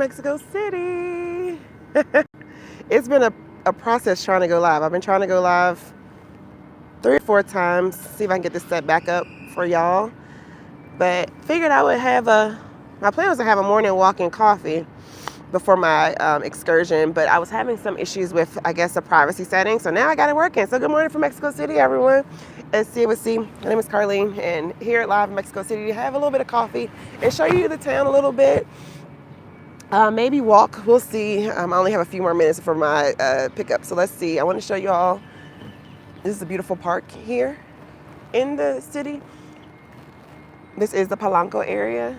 Mexico City. It's been a process trying to go live. I've been trying to go live 3 or 4 times, see if I can get this set back up for y'all. But figured I would have my plan was to have a morning walk and coffee before my excursion, but I was having some issues with, I guess, the privacy settings. So now I got it working. So good morning from Mexico City, everyone. And CWC, my name is Carlene, and here at Live in Mexico City, to have a little bit of coffee and show you the town a little bit. Maybe walk, we'll see. I only have a few more minutes for my pickup, so let's see. I want to show you all, this is a beautiful park here in the city. This is the Polanco area.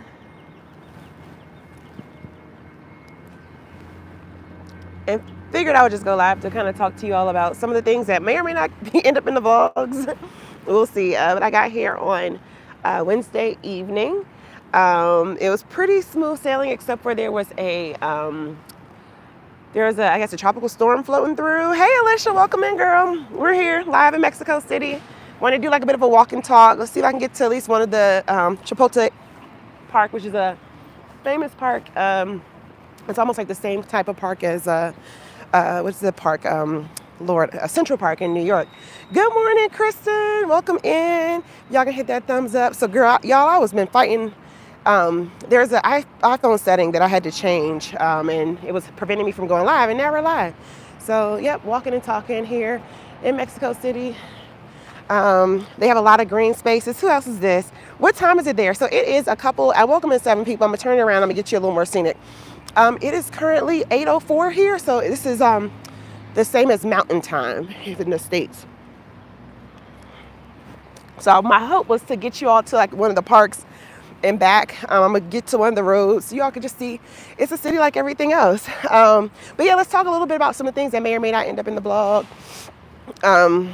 And figured I would just go live to kind of talk to you all about some of the things that may or may not end up in the vlogs. We'll see. But I got here on Wednesday evening. It was pretty smooth sailing, except for there was I guess, a tropical storm floating through. Hey, Alicia, welcome in, girl. We're here live in Mexico City. Want to do like a bit of a walk and talk. Let's see if I can get to at least one of the Chulpetec Park, which is a famous park. It's almost like the same type of park as, what's the park? Central Park in New York. Good morning, Kristen. Welcome in. Y'all can hit that thumbs up. So, girl, y'all, I was been fighting. There's an iPhone setting that I had to change, and it was preventing me from going live, and now we're live. So, yep, walking and talking here in Mexico City. They have a lot of green spaces. Who else is this? What time is it there? So it is a couple. I welcome in 7 people. I'm gonna turn it around. I'm gonna get you a little more scenic. It is currently 8:04 here, so this is the same as mountain time in the States. So my hope was to get you all to like one of the parks and back. I'm gonna get to one of the roads so y'all can just see it's a city like everything else. But yeah, let's talk a little bit about some of the things that may or may not end up in the blog. And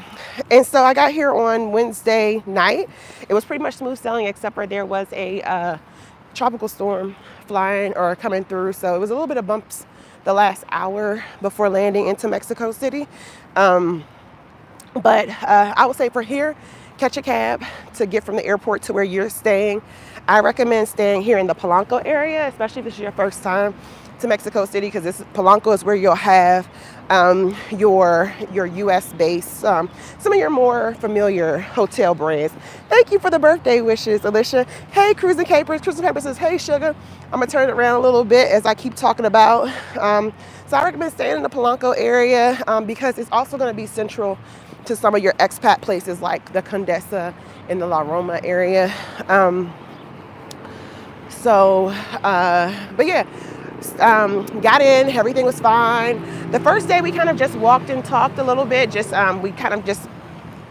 so I got here on Wednesday night. It was pretty much smooth sailing, except for there was a tropical storm flying or coming through. So it was a little bit of bumps the last hour before landing into Mexico City. But I would say for here, catch a cab to get from the airport to where you're staying. I recommend staying here in the Polanco area, especially if this is your first time to Mexico City, because Polanco is where you'll have your U.S. base, some of your more familiar hotel brands. Thank you for the birthday wishes, Alicia. Hey, Cruising Capers. Cruising Capers says, hey, sugar. I'm going to turn it around a little bit as I keep talking about. So I recommend staying in the Polanco area because it's also going to be central to some of your expat places like the Condesa and the La Roma area. But yeah. Got in, everything was fine. The first day we kind of just walked and talked a little bit, we kind of just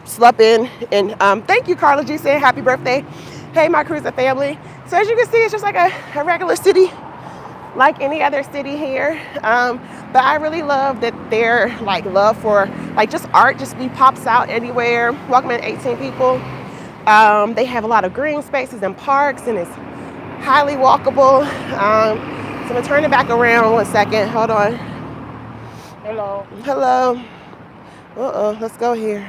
slept in, and thank you, Carla G, saying happy birthday. Hey, my cruiser family. So as you can see, it's just like a regular city, like any other city here. But I really love that their love for just art just pops out anywhere. Welcome in 18 people. They have a lot of green spaces and parks, and it's highly walkable. So I'm gonna turn it back around 1 second. Hold on. Hello. Hello. Let's go here.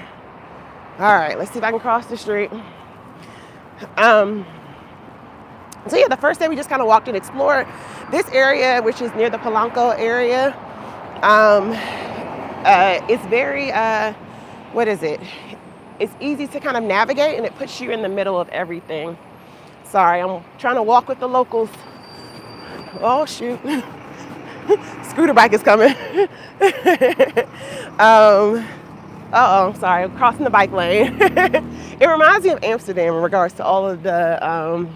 All right, let's see if I can cross the street. So yeah, the first day we just kind of walked and explored this area, which is near the Polanco area. It's very, what is it? It's easy to kind of navigate, and it puts you in the middle of everything. Sorry, I'm trying to walk with the locals. Oh, shoot. Scooter bike is coming. Sorry, I'm crossing the bike lane. It reminds me of Amsterdam in regards to all of the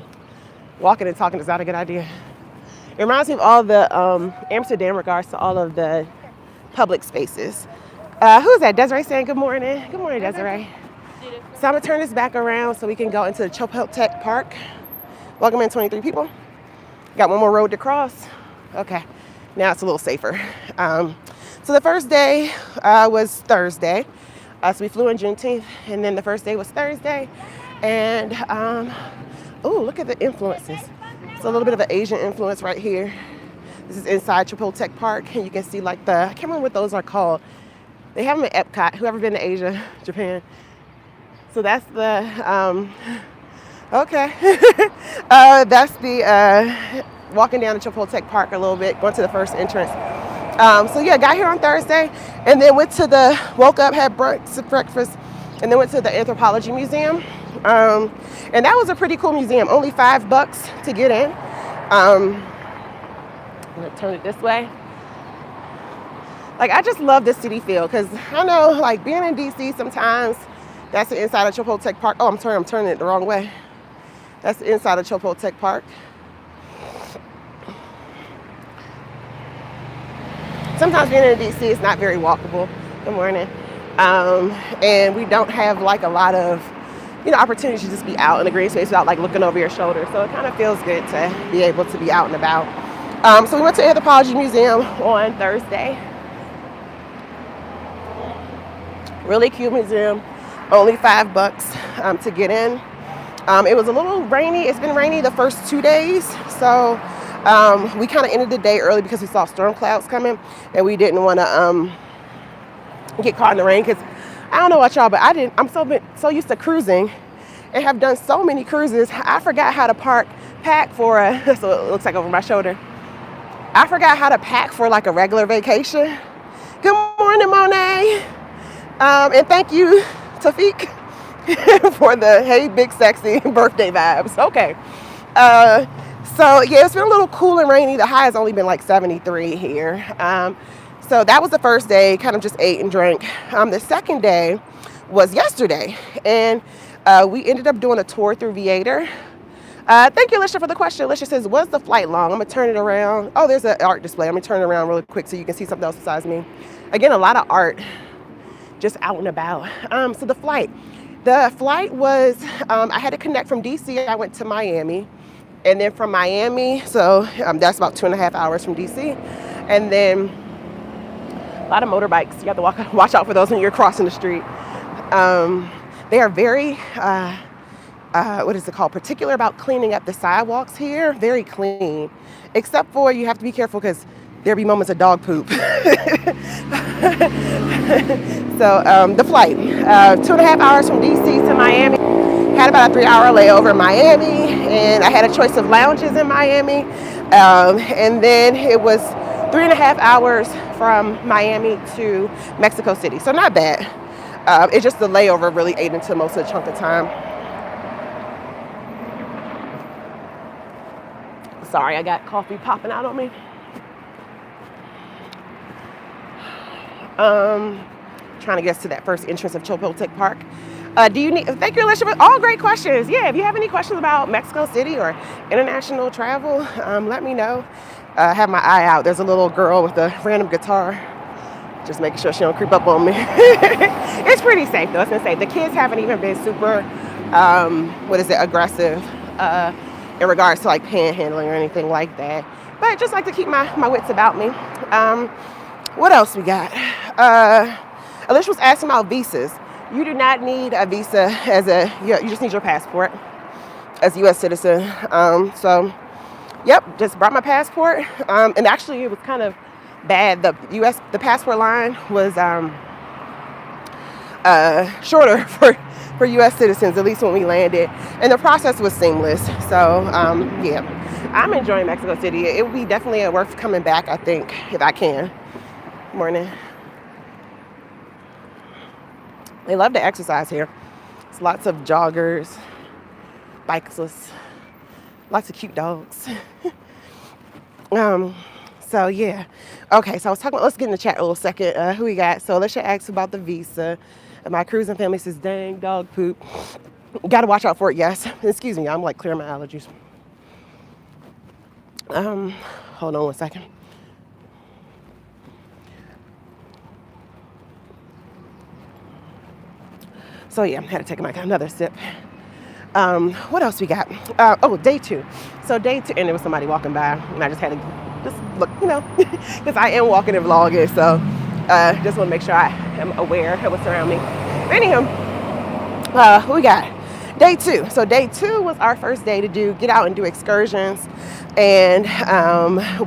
walking and talking is not a good idea. It reminds me of all the Amsterdam in regards to all of the public spaces. Who's that? Desiree saying good morning. Good morning, Desiree. So I'm gonna turn this back around so we can go into the Chulpetec Park. Welcome in 23 people. Got one more road to cross. Okay, now it's a little safer. So the first day was Thursday. So we flew in Juneteenth, and then the first day was Thursday. And, look at the influences. It's a little bit of an Asian influence right here. This is inside Chulpetec Park, and you can see I can't remember what those are called. They have them at Epcot. Whoever been to Asia, Japan. So that's the, okay. That's the walking down to Chulpetec Park a little bit, going to the first entrance. So yeah, got here on Thursday, and then woke up, had breakfast, and then went to the Anthropology Museum. And that was a pretty cool museum, only $5 to get in. I'm gonna turn it this way. Like, I just love the city feel, because I know, like, being in DC sometimes, that's the inside of Chulpetec Park. Oh, I'm turning it the wrong way. That's the inside of Chulpetec Park. Sometimes being in DC is not very walkable. Good morning. And we don't have like a lot of, opportunities to just be out in the green space without like looking over your shoulder. So it kind of feels good to be able to be out and about. So we went to the Anthropology Museum on Thursday. Really cute museum, only $5 to get in. It was a little rainy. It's been rainy the first 2 days. So we kind of ended the day early because we saw storm clouds coming, and we didn't want to get caught in the rain, because I don't know about y'all, but I'm so used to cruising and have done so many cruises. I forgot how to pack for so it looks like over my shoulder. I forgot how to pack for like a regular vacation. Good morning, Monet. And thank you, Tafiq, for the hey big sexy birthday vibes. Okay. So yeah, it's been a little cool and rainy. The high has only been like 73 here. So that was the first day, kind of just ate and drank. The second day was yesterday, and we ended up doing a tour through Viator. Thank you, Alicia, for the question. Alicia says, was the flight long? I'm gonna turn it around. Oh, there's an art display. I'm gonna turn it around really quick so you can see something else besides me. Again, a lot of art just out and about. So the flight was, I had to connect from DC. I went to Miami, and then from Miami, so that's about 2.5 hours from DC. And then a lot of motorbikes. You have to watch out for those when you're crossing the street. They are very, particular about cleaning up the sidewalks here. Very clean, except for you have to be careful because there'll be moments of dog poop. So the flight, 2.5 hours from DC to Miami. Had about a 3-hour layover in Miami, and I had a choice of lounges in Miami. And then it was 3.5 hours from Miami to Mexico City. So not bad. It's just the layover really ate into most of the chunk of time. Sorry, I got coffee popping out on me. Trying to get us to that first entrance of Chulpetec Park. Thank you, Alicia, for all great questions. Yeah, if you have any questions about Mexico City or international travel, let me know. I have my eye out. There's a little girl with a random guitar, just making sure she don't creep up on me. It's pretty safe though. It's been safe. The kids haven't even been super, aggressive in regards to like panhandling or anything like that. But I just like to keep my wits about me. What else we got? Alicia was asking about visas. You do not need a visa you just need your passport as a U.S. citizen. Yep, just brought my passport. And actually it was kind of bad. The passport line was shorter for U.S. citizens, at least when we landed. And the process was seamless. So yeah, I'm enjoying Mexico City. It would be definitely worth coming back, I think, if I can. Morning. They love to exercise here. It's lots of joggers, bikeless, lots of cute dogs. So yeah. Okay, so I was talking about, let's get in the chat a little second. Who we got? So Alicia asked about the visa. My cruising family says, dang, dog poop. Gotta watch out for it, yes. Excuse me, I'm like clearing my allergies. Hold on one second. So yeah, I had to take another sip. What else we got? Day 2. So day 2, and there was somebody walking by, and I just had to look, because I am walking and vlogging, so just want to make sure I am aware of what's around me. Anyhow, what we got? Day 2. So day 2 was our first day to get out and do excursions, and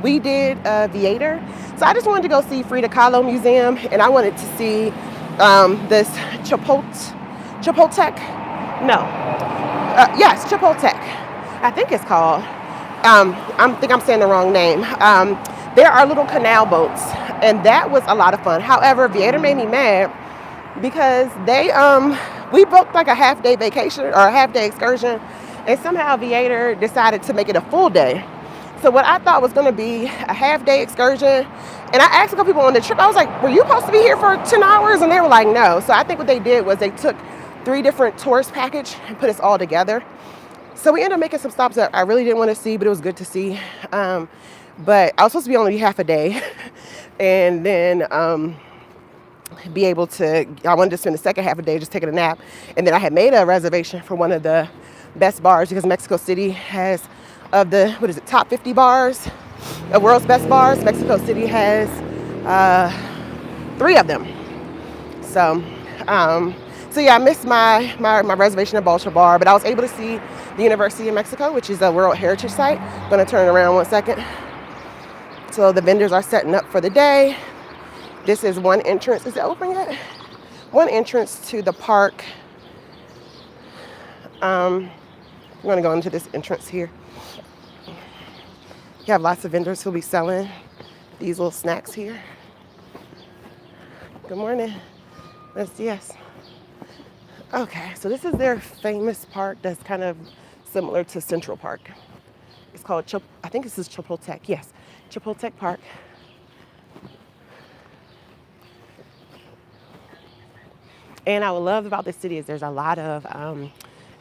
we did Viator. So I just wanted to go see Frida Kahlo Museum, and I wanted to see this Chulpetec. Chulpetec, I think it's called. I think I'm saying the wrong name. There are little canal boats, and that was a lot of fun. However, Viator made me mad because we booked like a half day vacation or a half day excursion, and somehow Viator decided to make it a full day. So what I thought was going to be a half day excursion, and I asked a couple people on the trip, I was like, were you supposed to be here for 10 hours? And they were like, no. So I think what they did was they took 3 different tourist package and put us all together. So we ended up making some stops that I really didn't want to see, but it was good to see. But I was supposed to be only half a day, and then be able to, I wanted to spend the second half a day just taking a nap. And then I had made a reservation for one of the best bars because Mexico City has, of the, top 50 bars, the world's best bars, Mexico City has 3 of them. So, yeah, I missed my reservation at Bolcha Bar, but I was able to see the University of Mexico, which is a World Heritage Site. I'm gonna turn around one second. So the vendors are setting up for the day. This is one entrance. Is it open yet? One entrance to the park. I'm gonna go into this entrance here. You have lots of vendors who'll be selling these little snacks here. Good morning. Yes. Okay, so this is their famous park that's kind of similar to Central Park. It's called, I think this is Chulpetec. Yes, Chulpetec Park. And I love about this city is there's a lot of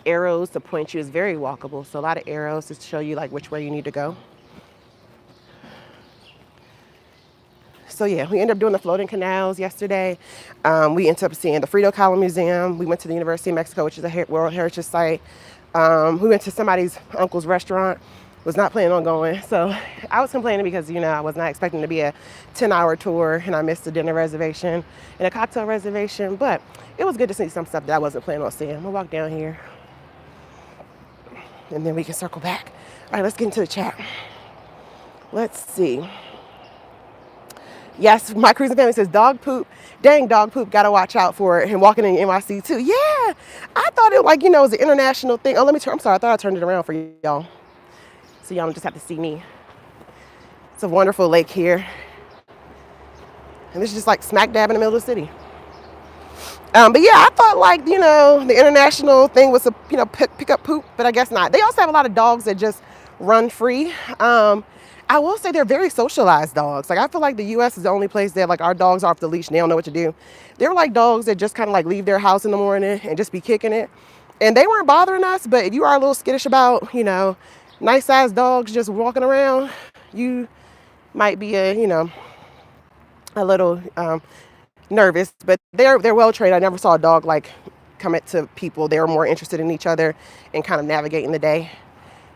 arrows to point you. It's very walkable, so a lot of arrows to show you like which way you need to go. So yeah, we ended up doing the floating canals yesterday. We ended up seeing the Frito Kahlo Museum. We went to the University of Mexico, which is a World Heritage Site. We went to somebody's uncle's restaurant. Was not planning on going. So I was complaining because, I was not expecting to be a 10-hour tour, and I missed a dinner reservation and a cocktail reservation. But it was good to see some stuff that I wasn't planning on seeing. We'll walk down here, and then we can circle back. All right, let's get into the chat. Let's see. Yes, my cruising family says dog poop. Dang, dog poop, gotta watch out for it. And walking in NYC too. Yeah, I thought it was an international thing. Oh, I'm sorry, I thought I turned it around for y'all. So y'all don't just have to see me. It's a wonderful lake here. And this is just like smack dab in the middle of the city. But yeah, I thought the international thing was to, pick up poop, but I guess not. They also have a lot of dogs that just run free. I will say they're very socialized dogs. Like I feel like the US is the only place that our dogs are off the leash and they don't know what to do. They're like dogs that just kind of leave their house in the morning and just be kicking it. And they weren't bothering us, but if you are a little skittish about, nice sized dogs just walking around, you might be a little nervous, but they're well trained. I never saw a dog come up to people. They were more interested in each other and kind of navigating the day.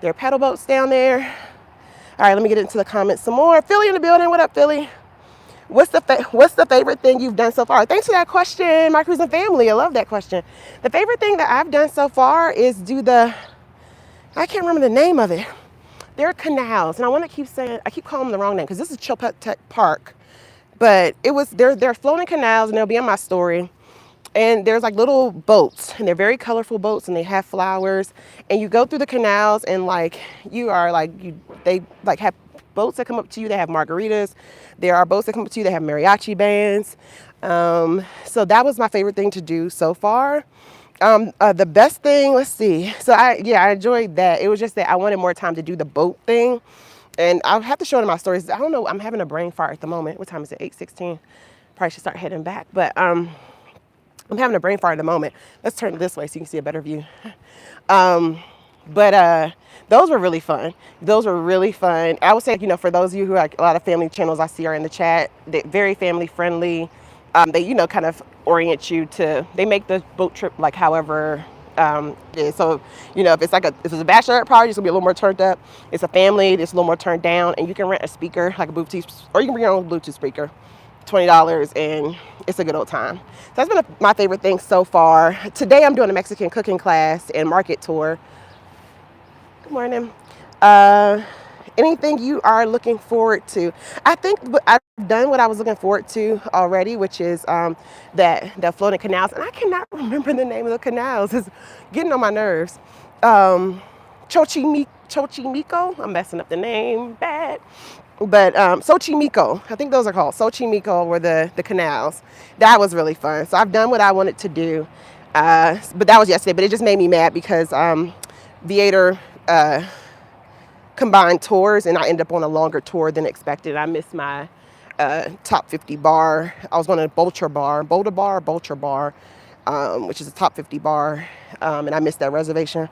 There are pedal boats down there. All right, let me get into the comments some more. Philly in the building. What up, Philly? What's the favorite thing you've done so far? Thanks for that question, my cruising family. I love that question. The favorite thing that I've done so far is I can't remember the name of it. There are canals, and I keep calling them the wrong name because this is Chulpetec Park, but they're floating canals, and they'll be in my story. And there's little boats, and they're very colorful boats, and they have flowers. And you go through the canals, and they have boats that come up to you. They have margaritas. There are boats that come up to you. They have mariachi bands. So that was my favorite thing to do so far. The best thing, let's see. So I enjoyed that. It was just that I wanted more time to do the boat thing, and I'll have to show it in my stories. I don't know. I'm having a brain fart at the moment. What time is it? 8:16. Probably should start heading back, but I'm having a brain fart at the moment. Let's turn it this way so you can see a better view. But those were really fun. I would say, for those of you who a lot of family channels I see are in the chat, they're very family friendly. They, kind of orient you to, they make the boat trip however it is. So, if it's if it's a bachelorette party, it's gonna be a little more turned up. It's a family, it's a little more turned down, and you can rent a speaker, like a Bluetooth, or you can bring your own Bluetooth speaker. $20, and it's a good old time. So that's been my favorite thing so far. Today I'm doing a Mexican cooking class and market tour. Good morning. Anything you are looking forward to? I think I've done what I was looking forward to already, which is the floating canals. And I cannot remember the name of the canals. It's getting on my nerves. Xochimilco. I'm messing up the name bad. But Xochimilco, I think those are called. Xochimilco were the canals. That was really fun. So I've done what I wanted to do. But that was yesterday. But it just made me mad because Viator combined tours, and I ended up on a longer tour than expected. I missed my top 50 bar. I was on a Boulder Bar, which is a top 50 bar, and I missed that reservation.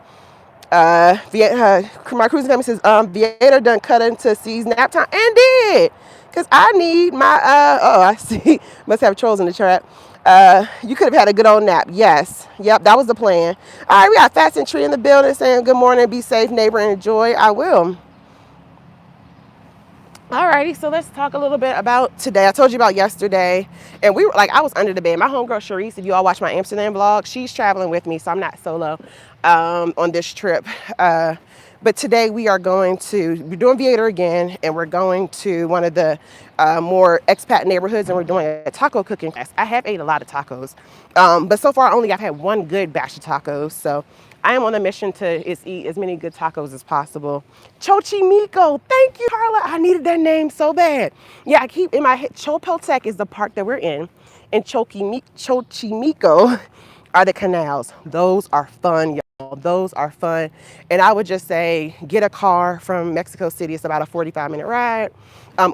My cruising family says Viator done cut into C's nap time, and did, because I need my I see, must have trolls in the chat. You could have had a good old nap. Yes, yep, that was the plan. All right, we got Fast and Tree in the building saying good morning, be safe, neighbor, and enjoy. I will. Alrighty, so let's talk a little bit about today. I told you about yesterday, and we were like, I was under the bed. My homegirl Sharice, if you all watch my Amsterdam vlog, she's traveling with me, so I'm not solo on this trip. But today we are going to be doing Viator again, and we're going to one of the more expat neighborhoods, and we're doing a taco cooking class. I have ate a lot of tacos, but so far I've had one good batch of tacos, so I am on a mission to eat as many good tacos as possible. Xochimilco, thank you, Carla. I needed that name so bad. Yeah, I keep in my head. Chulpetec is the park that we're in, and Xochimilco are the canals. Those are fun, y'all. Those are fun. And I would just say, get a car from Mexico City. It's about a 45-minute ride.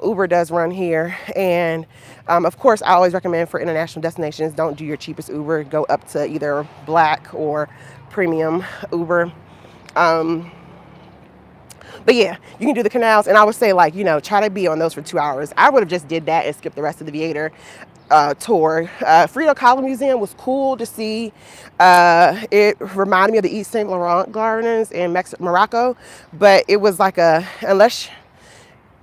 Uber does run here. And of course, I always recommend for international destinations, don't do your cheapest Uber. Go up to either Black or Premium Uber. But yeah, you can do the canals, and I would say, like, try to be on those for 2 hours. I would have just did that and skipped the rest of the Viator tour. Frida Kahlo Museum was cool to see. It reminded me of the East St. Laurent Gardens in Morocco, but it was like unless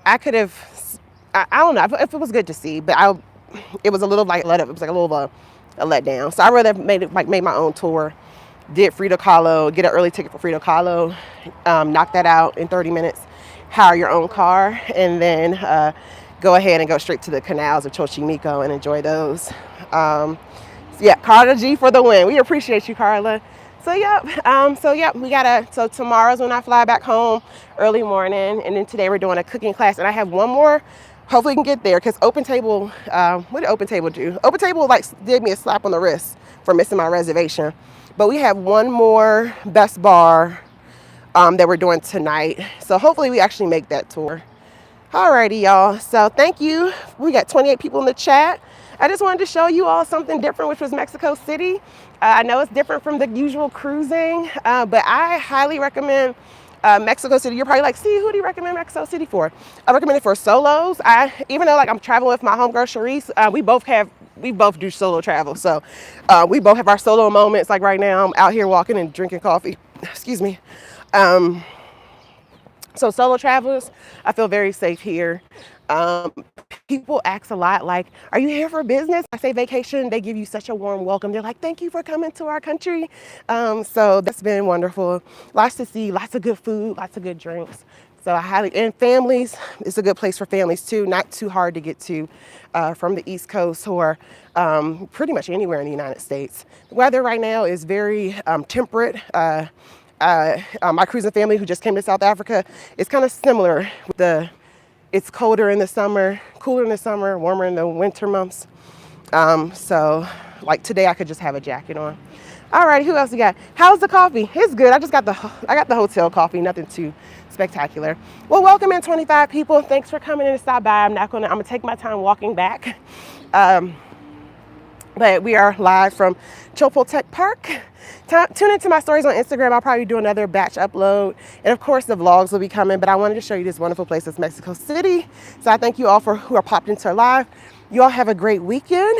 I could have, I don't know if it was good to see, but it was a little like let up. It was like a little a letdown. So I rather made my own tour. Did Frida Kahlo, get an early ticket for Frida Kahlo, knock that out in 30 minutes, hire your own car, and then go ahead and go straight to the canals of Xochimilco and enjoy those. So yeah, Carla G for the win. We appreciate you, Carla. So so tomorrow's when I fly back home, early morning, and then today we're doing a cooking class, and I have one more. Hopefully we can get there, because Open Table, what did Open Table do? Open Table did me a slap on the wrist for missing my reservation. But we have one more Best Bar that we're doing tonight. So hopefully we actually make that tour. Alrighty, y'all. So thank you. We got 28 people in the chat. I just wanted to show you all something different, which was Mexico City. I know it's different from the usual cruising, but I highly recommend Mexico City. You're probably like, see, who do you recommend Mexico City for? I recommend it for solos. Even though I'm traveling with my homegirl Sharice, we both do solo travel. So we both have our solo moments. Like right now, I'm out here walking and drinking coffee. Excuse me. So solo travelers, I feel very safe here. People ask a lot, like, are you here for business? I say vacation. They give you such a warm welcome. They're like, thank you for coming to our country. So that's been wonderful. Lots to see, lots of good food, lots of good drinks. So and families, it's a good place for families too. Not too hard to get to from the East Coast or pretty much anywhere in the United States. The weather right now is very temperate. My cruising family who just came to South Africa, it's kind of similar. It's colder in the summer, cooler in the summer, warmer in the winter months. So like today I could just have a jacket on. All right, who else we got? How's the coffee? It's good. I got the hotel coffee, nothing too spectacular. Well, welcome in 25 people. Thanks for coming in to stop by. I'm gonna take my time walking back. But we are live from Chulpetec Park. Tune into my stories on Instagram. I'll probably do another batch upload. And of course the vlogs will be coming, but I wanted to show you this wonderful place that's Mexico City. So I thank you all who are popped into our live. You all have a great weekend.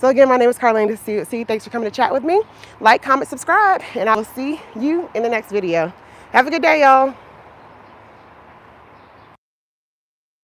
So again, my name is Carlene. Thanks for coming to chat with me. Like, comment, subscribe, and I will see you in the next video. Have a good day, y'all.